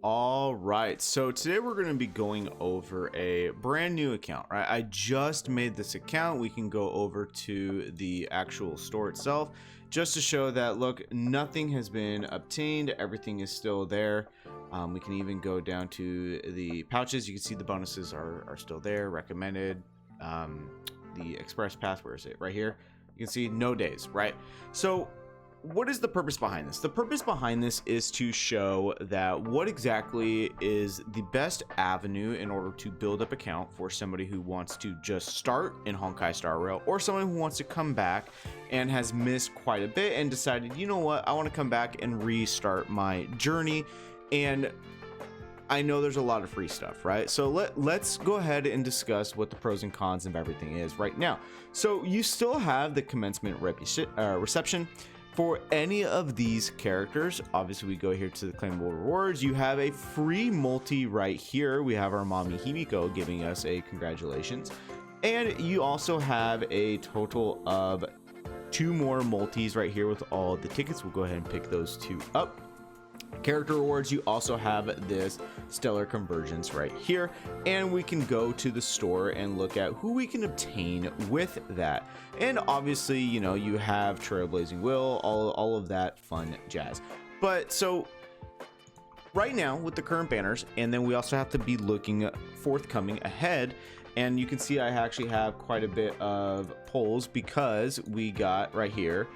All right, so today we're going to be going over a brand new account, right? I just made this account. We can go over to the actual store itself just to show that, look, nothing has been obtained. Everything is still there. We can even go down to the pouches. You can see the bonuses are still there, recommended. The express pass, where is it? Right here. You can see no days, right? So what is the purpose behind this? The purpose behind this is to show that what exactly is the best avenue in order to build up account for somebody who wants to just start in Honkai Star Rail, or someone who wants to come back and has missed quite a bit and decided, you know what, I want to come back and restart my journey. And I know there's a lot of free stuff, right? So let's go ahead and discuss what the pros and cons of everything is right now. So you still have the commencement reception. For any of these characters, obviously we go here to the claimable rewards. You have a free multi right here. We have our mommy Himiko giving us a congratulations. And you also have a total of 2 more multis right here with all the tickets. We'll go ahead and pick those 2 up. Character rewards, you also have this stellar convergence right here, and we can go to the store and look at who we can obtain with that. And obviously, you know, you have Trailblazing Will, all of that fun jazz. But so right now with the current banners, and then we also have to be looking forthcoming ahead. And you can see I actually have quite a bit of polls because we got right here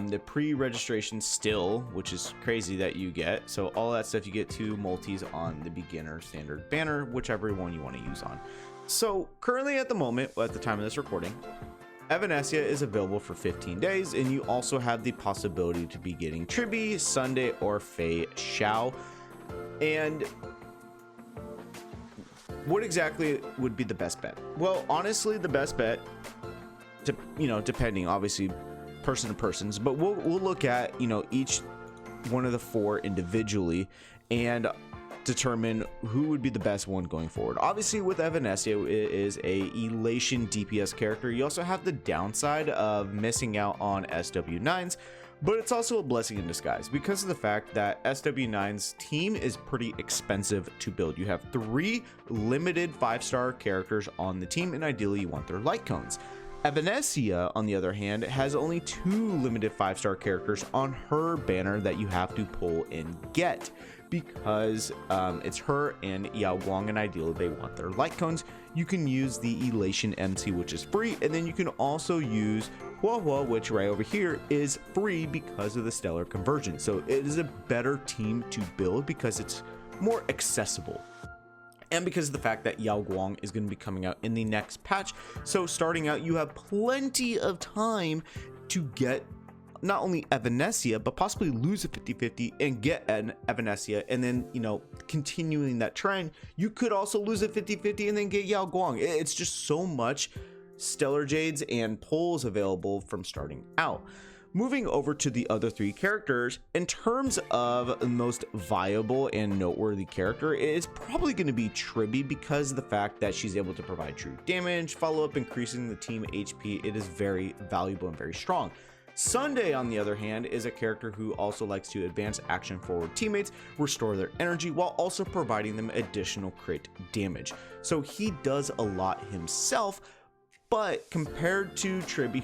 the pre-registration still, which is crazy that you get. So all that stuff, you get 2 multis on the beginner standard banner, whichever one you want to use on. So currently at the moment, at the time of this recording, Evanescia is available for 15 days, and you also have the possibility to be getting Tribi, Sunday, or Fei Xiao. And what exactly would be the best bet? Well, honestly, the best bet, depending, obviously, person to persons, but we'll look at, you know, each one of the 4 individually and determine who would be the best one going forward. Obviously with Evanescia, it is a elation DPS character. You also have the downside of missing out on SW9s, but it's also a blessing in disguise because of the fact that SW9's team is pretty expensive to build. You have 3 limited 5-star characters on the team, and ideally you want their light cones. Evanescia, on the other hand, has only 2 limited 5-star characters on her banner that you have to pull and get because it's her and Yao Guang, and ideally they want their light cones. You can use the Elation MC, which is free, and then you can also use Hua Hua, which right over here is free because of the stellar convergence. So it is a better team to build because it's more accessible. And because of the fact that Yao Guang is going to be coming out in the next patch. So starting out, you have plenty of time to get not only Evanescia, but possibly lose a 50-50 and get an Evanescia. And then, you know, continuing that trend, you could also lose a 50-50 and then get Yao Guang. It's just so much Stellar Jades and pulls available from starting out. Moving over to the other 3 characters, in terms of the most viable and noteworthy character, it is probably going to be Tribi because of the fact that she's able to provide true damage, follow up increasing the team HP. It is very valuable and very strong. Sunday, on the other hand, is a character who also likes to advance action forward teammates, restore their energy, while also providing them additional crit damage. So he does a lot himself. But compared to Tribi,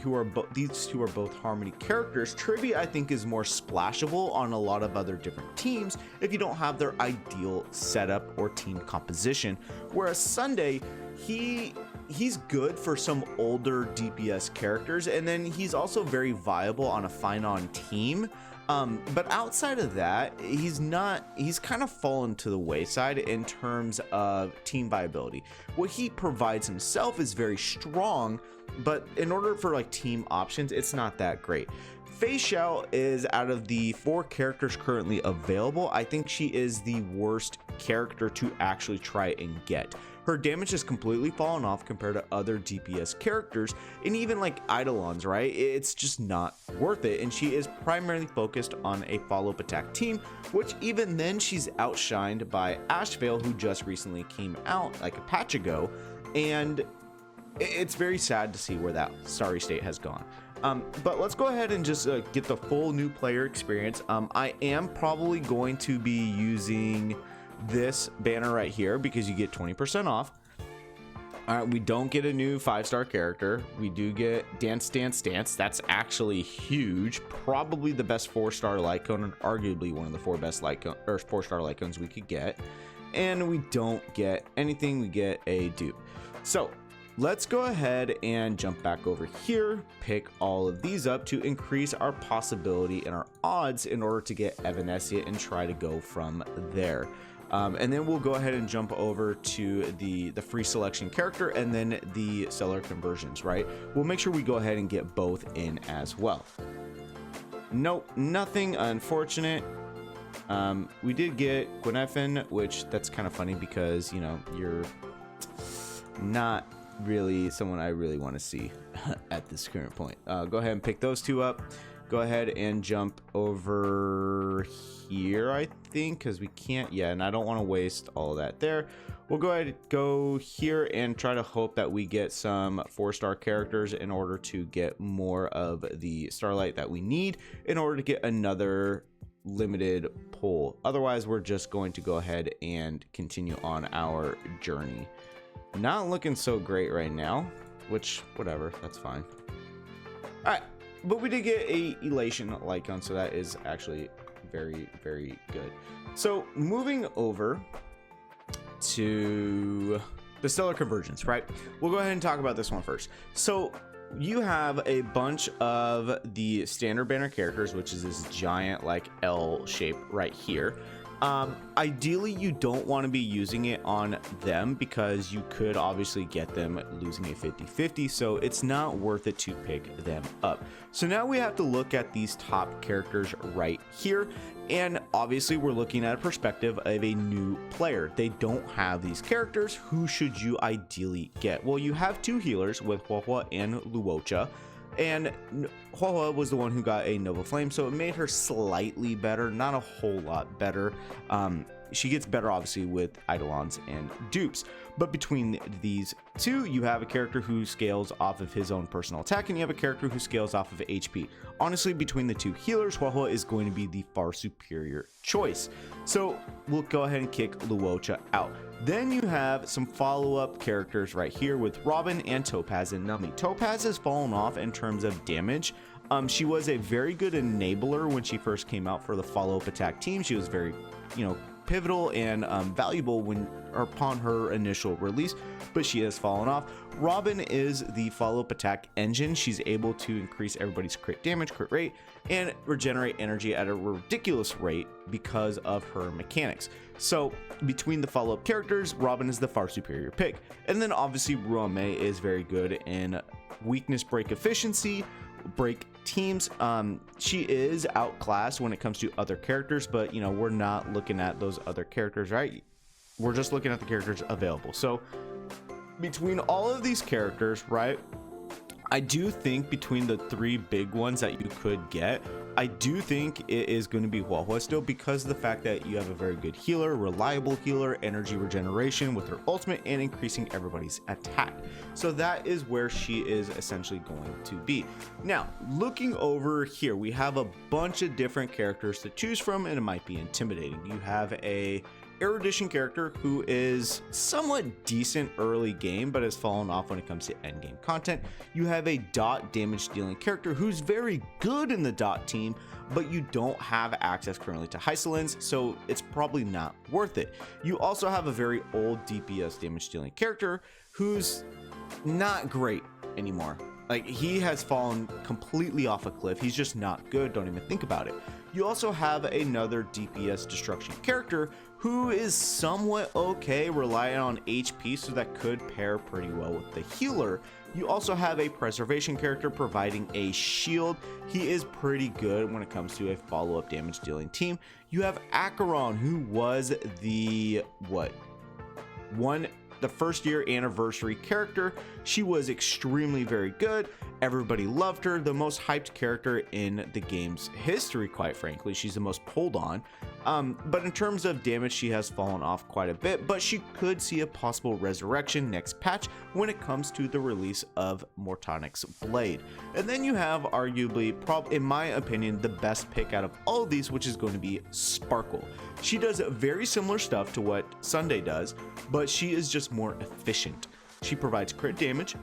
these 2 are both Harmony characters, Tribi I think is more splashable on a lot of other different teams if you don't have their ideal setup or team composition. Whereas Sunday, he's good for some older DPS characters, and then he's also very viable on a Finon team. But outside of that, he's kind of fallen to the wayside in terms of team viability. What he provides himself is very strong, but in order for like team options, it's not that great. Fei Xiao is, out of the 4 characters currently available, I think she is the worst character to actually try and get. Her damage has completely fallen off compared to other DPS characters, and even like Eidolons, right? It's just not worth it, and she is primarily focused on a follow-up attack team, which even then she's outshined by Ashvale, who just recently came out like a patch ago, and it's very sad to see where that sorry state has gone. But let's go ahead and just get the full new player experience. I am probably going to be using this banner right here because you get 20% off. All right, we don't get a new 5-star character. We do get Dance Dance Dance. That's actually huge. Probably the best 4-star light cone, and arguably one of the 4 best light cone or 4-star light cones we could get. And we don't get anything. We get a dupe. So let's go ahead and jump back over here, pick all of these up to increase our possibility and our odds in order to get Evanescent and try to go from there. And then we'll go ahead and jump over to the free selection character and then the stellar conversions, right? We'll make sure we go ahead and get both in as well. Nope, nothing, unfortunate. We did get Gwynethyn, which that's kind of funny because, you know, you're not really someone I really want to see at this current point. Go ahead and pick those 2 up. Go ahead and jump over here, I think, because we can't. Yeah, and I don't want to waste all of that there. We'll go ahead and go here and try to hope that we get some 4-star characters in order to get more of the starlight that we need in order to get another limited pull. Otherwise, we're just going to go ahead and continue on our journey. Not looking so great right now, which, whatever, that's fine. All right. But we did get a elation light cone, so that is actually very, very good. So moving over to the stellar convergence, right? We'll go ahead and talk about this one first. So you have a bunch of the standard banner characters, which is this giant like L shape right here. Ideally, you don't want to be using it on them because you could obviously get them losing a 50-50, so it's not worth it to pick them up. So now we have to look at these top characters right here, and obviously we're looking at a perspective of a new player. They don't have these characters. Who should you ideally get? Well, you have 2 healers with Huohua and Luocha. And Huohua was the one who got a Nova Flame, so it made her slightly better, not a whole lot better. She gets better, obviously, with Eidolons and dupes. But between these 2, you have a character who scales off of his own personal attack, and you have a character who scales off of HP. Honestly, between the 2 healers, Huohua is going to be the far superior choice. So we'll go ahead and kick Luocha out. Then you have some follow-up characters right here with Robin and Topaz and Nami. Topaz has fallen off in terms of damage. She was a very good enabler when she first came out for the follow-up attack team. She was very, you know, pivotal and valuable when upon her initial release, but she has fallen off. Robin is the follow-up attack engine. She's able to increase everybody's crit damage, crit rate, and regenerate energy at a ridiculous rate because of her mechanics. So between the follow-up characters, Robin is the far superior pick. And then obviously Ruame is very good in weakness break efficiency, break teams. She is outclassed when it comes to other characters, but you know, we're not looking at those other characters, right? We're just looking at the characters available. So between all of these characters, right, I do think between the 3 big ones that you could get, I do think it is going to be Huohua still, because of the fact that you have a very good healer, reliable healer, energy regeneration with her ultimate, and increasing everybody's attack. So that is where she is essentially going to be. Now, looking over here, we have a bunch of different characters to choose from, and it might be intimidating. You have a erudition character who is somewhat decent early game, but has fallen off when it comes to end game content. You have a dot damage dealing character who's very good in the dot team, but you don't have access currently to Hysolins, so it's probably not worth it. You also have a very old DPS damage dealing character who's not great anymore. Like, he has fallen completely off a cliff. He's just not good. Don't even think about it. You also have another DPS destruction character who is somewhat okay, relying on HP, so that could pair pretty well with the healer. You also have a preservation character providing a shield. He is pretty good when it comes to a follow-up damage dealing team. You have Acheron, who was the the first year anniversary character. She was extremely very good. Everybody loved her. The most hyped character in the game's history, quite frankly. She's the most pulled on. But in terms of damage, she has fallen off quite a bit, but she could see a possible resurrection next patch when it comes to the release of Mortonic's Blade. And then you have arguably, in my opinion, the best pick out of all of these, which is going to be Sparkle. She does very similar stuff to what Sunday does, but she is just more efficient. She provides crit damage,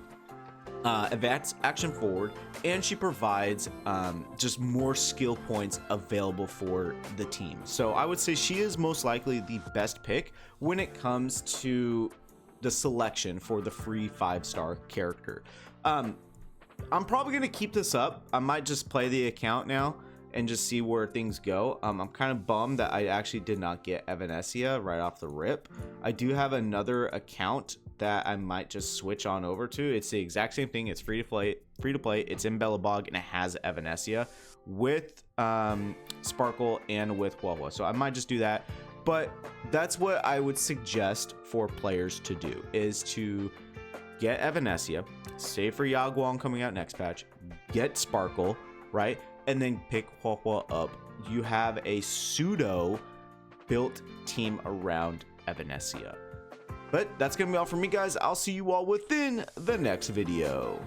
advance action forward, and she provides just more skill points available for the team. So I would say she is most likely the best pick when it comes to the selection for the free 5-star character. I'm probably going to keep this up. I might just play the account now and just see where things go. I'm kind of bummed that I actually did not get Evanescia right off the rip. I do have another account that I might just switch on over to. It's the exact same thing. It's free to play. It's in Bellabog and it has Evanescia with Sparkle and with Huahua. So I might just do that. But that's what I would suggest for players to do, is to get Evanescia, save for Yaguang coming out next patch, get Sparkle, right? And then pick Huahua up. You have a pseudo built team around Evanescia. But that's going to be all for me, guys. I'll see you all within the next video.